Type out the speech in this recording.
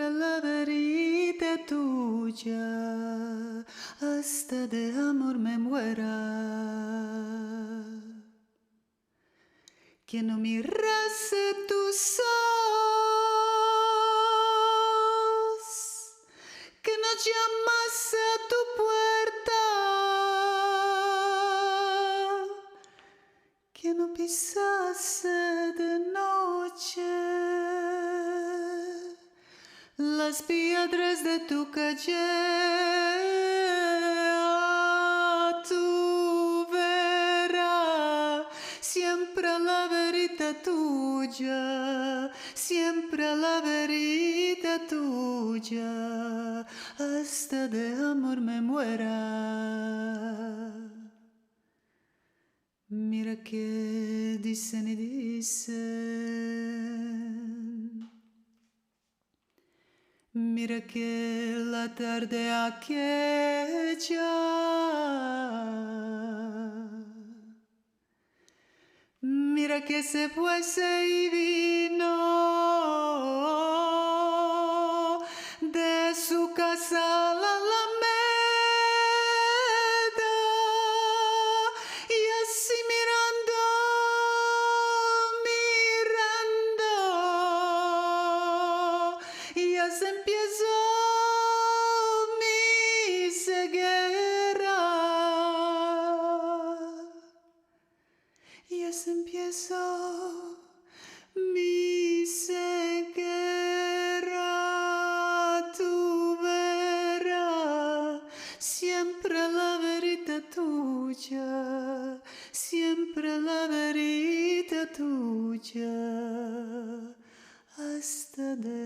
sempre la verità tuya, hasta de amor me muera. Que no mirase tus ojos, que no llamase a tu puerta, que no pisase de noche las piedras de tu calle. Tu verás siempre la verità tuya, siempre la verità tuya, hasta de amor me muera. Mira que dicen y dicen, mira que la tarde aquella, mira que se fuese y vino de su casa a la Alameda, y así mirando, y así empezó mi ceguera. Y así empezó mi ceguera. Tu verás siempre la verità tuya, siempre la verità tuya, hasta de